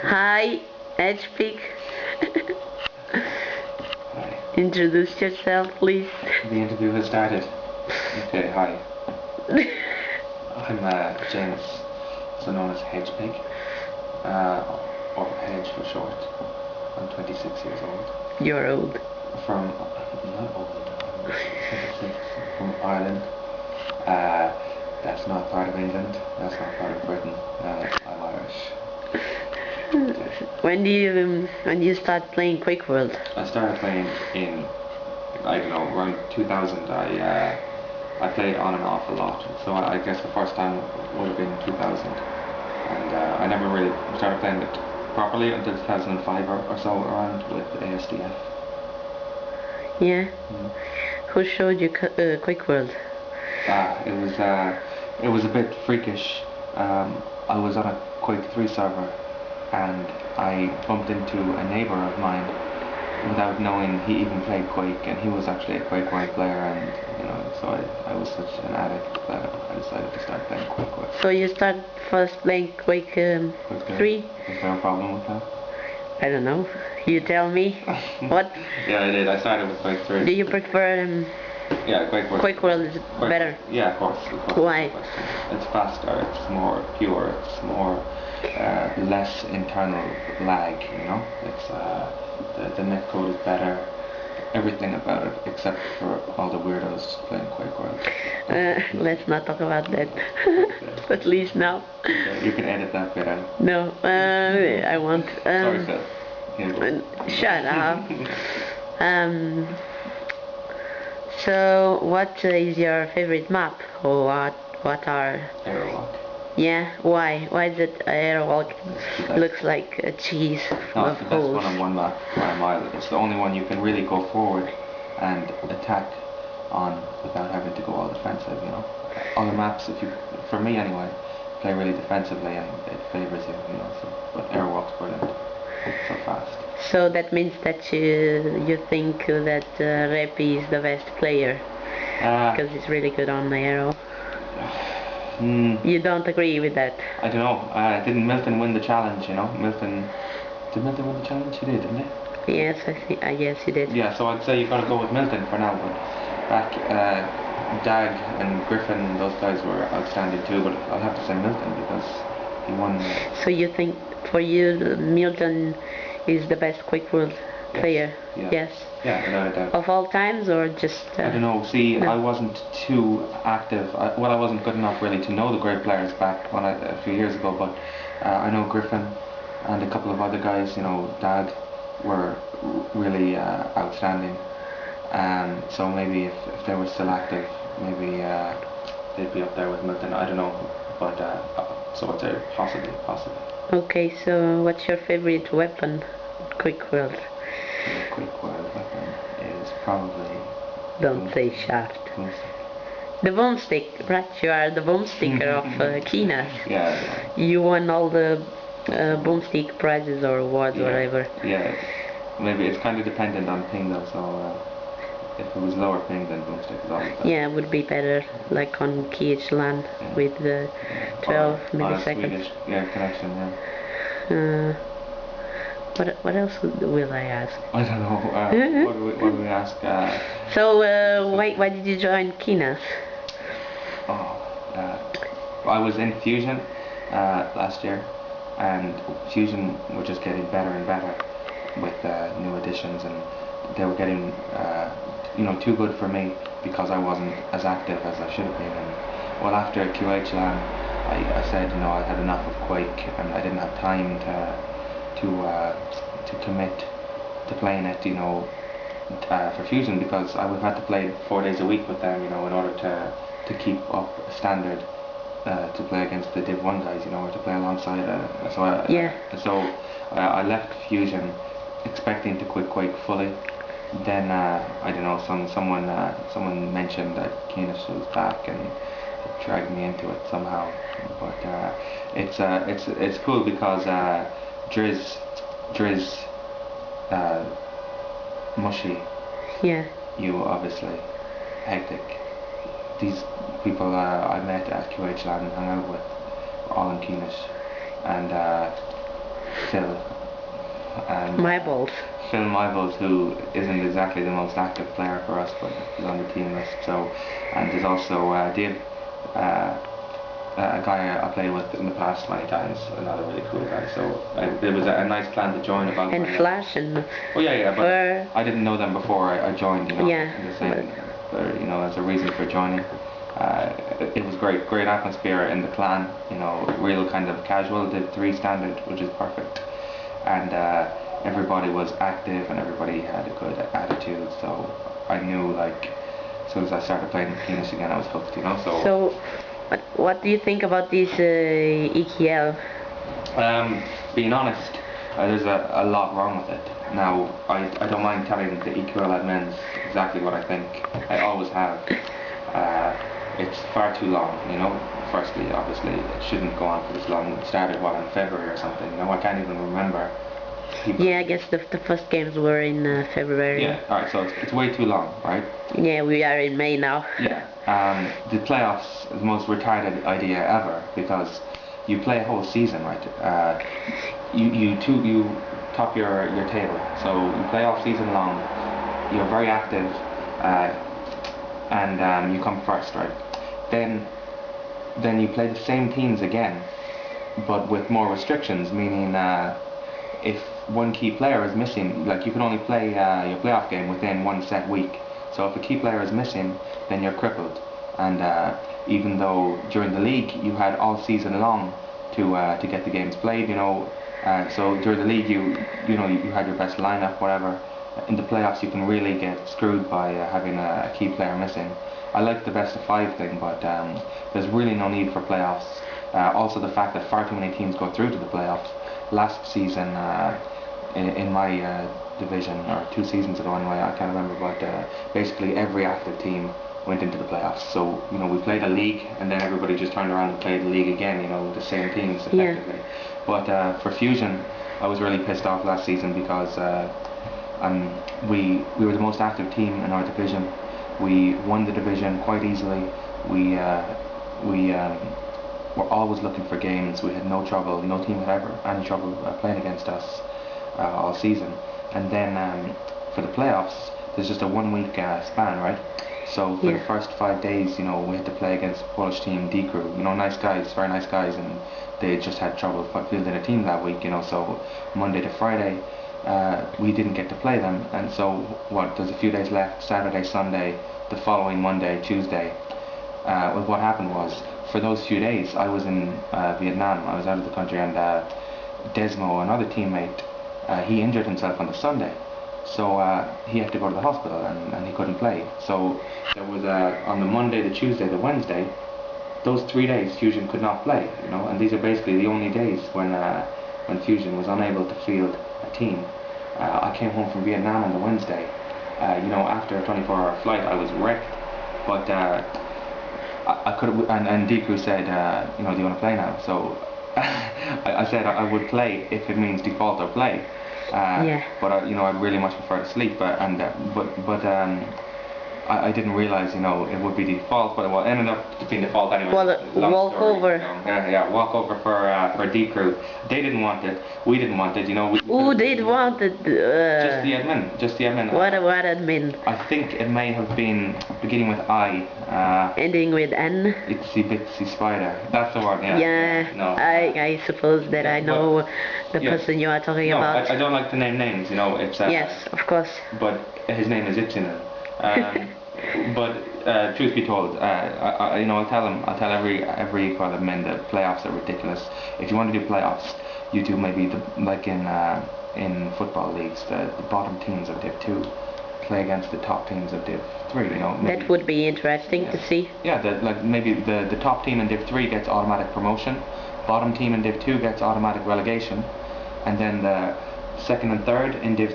Hi, Hedgepig. Hi. Introduce yourself, please. The interview has started. Okay, hi. I'm James, also known as Hedgepig, or Hedge for short. I'm 26 years old. You're old. Not old, I'm 26, from Ireland. That's not part of England, that's not part of Britain. I'm Irish. When do you start playing quakeworld? I started playing in, I don't know, around 2000. I played on and off a lot, so I guess the first time would have been 2000, and I never really started playing it properly until 2005 or so, around with ASDF. Yeah. Who showed you quakeworld? It was a bit freakish. I was on a Quake 3 server, and I bumped into a neighbour of mine without knowing he even played Quake, and he was actually a quakeworld player, and so I was such an addict that I decided to start playing quakeworld. So you start first playing Quake 3? Is there a problem with that? I don't know. You tell me. What? Yeah, I did. I started with Quake 3. Do you prefer Yeah, quakeworld is better? Yeah, of course. Why? It's faster, it's more pure, it's more less internal lag, It's the netcode is better, everything about it except for all the weirdos playing quakeworld. Let's not talk about that. At least now. Okay, you can edit that bit out. No, I won't. Sorry, Phil. Shut up. So what is your favorite map, or what are? Airlock. Yeah, why? Why is it Airwalk looks like a cheese No, of it's the best holes? one-on-one map by a mile. It's the only one you can really go forward and attack on without having to go all defensive, Other maps, for me anyway, play really defensively and it favours you, but Airwalk's brilliant. So fast. So that means that you think that Repi is the best player because he's really good on the arrow. You don't agree with that? I don't know. Didn't Milton win the challenge? Did Milton win the challenge? He did, didn't he? Yes, I guess he did. Yeah, so I'd say you've got to go with Milton for now. But back Dag and Griffin, those guys were outstanding too. But I'll have to say Milton because he won. So you think for you Milton is the best quakeworld player? Yes. Yeah, without a doubt. Of all times, or just? I don't know. See, no. I wasn't too active. I wasn't good enough really to know the great players back a few years ago. But I know Griffin and a couple of other guys. Dag were really outstanding. So maybe if they were still active, maybe they'd be up there with Milton. I don't know, but so I'd say possibly. Okay, so what's your favorite weapon, quakeworld? The quakeworld weapon is probably. Don't say shaft. The boomstick, right? You are the boomsticker of Quinas. Yeah. You won all the boomstick prizes or awards, whatever. Yeah. Maybe it's kind of dependent on ping though. So if it was lower ping, then boomstick is always better. Yeah, it would be better, like on KHLAN with the 12 milliseconds. Connection. Yeah. What else will I ask? I don't know. What do we ask? So why did you join Quinas? I was in Fusion last year, and Fusion were just getting better and better with new additions, and they were getting too good for me because I wasn't as active as I should have been. And well, after QHLAN, I said I had enough of Quake, and I didn't have time to commit to playing it, for Fusion, because I would have had to play 4 days a week with them, in order to keep up a standard to play against the Div 1 guys, or to play alongside. So I left Fusion expecting to quit Quake fully. Then I don't know, someone mentioned that Quinas was back and it dragged me into it somehow. But it's cool because Driz, Mushy, you obviously, Hectic. These people I met at QHLAN and hung out with were all in Quinas, and Phil. Myballs. Phil Myballs, who isn't exactly the most active player for us, but he's on the team list. So, and there's also Dave, a guy I played with in the past many times, another really cool guy. So it was a nice clan to join. About and Flash and. Oh yeah, but I didn't know them before I joined. You know, in the same, you know, as a reason for joining. It was great atmosphere in the clan. You know, real kind of casual, Div 3 standard, which is perfect, and everybody was active and everybody had a good attitude. So I knew, like, as soon as I started playing Quinas again, I was hooked. You know, so. What do you think about this EQL? Being honest, there's a lot wrong with it. Now, I don't mind telling the EQL admins exactly what I think. I always have. It's far too long, you know. Firstly, obviously, it shouldn't go on for this long. It started, what, in February or something? You know, I can't even remember. Yeah, I guess the first games were in February. Yeah, alright, so it's way too long, right? Yeah, we are in May now. Yeah, the playoffs is the most retarded idea ever, because you play a whole season, right? You top your table, so you play off season long, you're very active, and you come first, right? Then you play the same teams again, but with more restrictions, meaning if one key player is missing, like, you can only play your playoff game within one set week. So if a key player is missing, then you're crippled. And even though during the league you had all season long to get the games played, you know, so during the league you had your best lineup, whatever. In the playoffs you can really get screwed by having a key player missing. I like the best of 5 thing, but there's really no need for playoffs. Also the fact that far too many teams go through to the playoffs. Last season in my division, or 2 seasons ago anyway, I can't remember, but basically every active team went into the playoffs. So, you know, we played a league and then everybody just turned around and played the league again, you know, with the same teams effectively. Yeah. But for Fusion, I was really pissed off last season because we were the most active team in our division. We won the division quite easily. We were always looking for games. We had no trouble. No team had ever any trouble playing against us all season. And then for the playoffs, there's just a 1 week span, right? So for the first 5 days, you know, we had to play against the Polish team D Crew. You know, nice guys, very nice guys, and they just had trouble fielding a team that week. You know, so Monday to Friday, we didn't get to play them. And so there's a few days left: Saturday, Sunday, the following Monday, Tuesday. What happened was, for those few days, I was in Vietnam. I was out of the country, and Desmo, another teammate, he injured himself on the Sunday, so he had to go to the hospital, and he couldn't play. So there was on the Monday, the Tuesday, the Wednesday, those 3 days Fusion could not play. You know, and these are basically the only days when Fusion was unable to field a team. I came home from Vietnam on the Wednesday. You know, after a 24-hour flight, I was wrecked, but I could have, and Deepu said, you know, do you want to play now? So I said I would play if it means default or play. But you know, I really much prefer to sleep. I didn't realize, you know, it would be default, but it ended up being default anyway. Well, walkover. Walkover for D Crew. They didn't want it. We didn't want it. You know. Who did want it? Just the admin. What admin? I think it may have been beginning with I. Ending with N. Itsy bitsy spider. That's the one. Yeah. Yeah. No. I suppose that I know the person you are talking about. I don't like to name names. You know, it's. Yes, of course. But his name is Itsinen. But truth be told, you know, I'll tell every equal admin that playoffs are ridiculous. If you want to do playoffs, you do maybe like in football leagues, the bottom teams of Div 2 play against the top teams of Div 3. You know, that would be interesting to see. Yeah, like maybe the top team in Div 3 gets automatic promotion, bottom team in Div 2 gets automatic relegation, and then the second and third in Div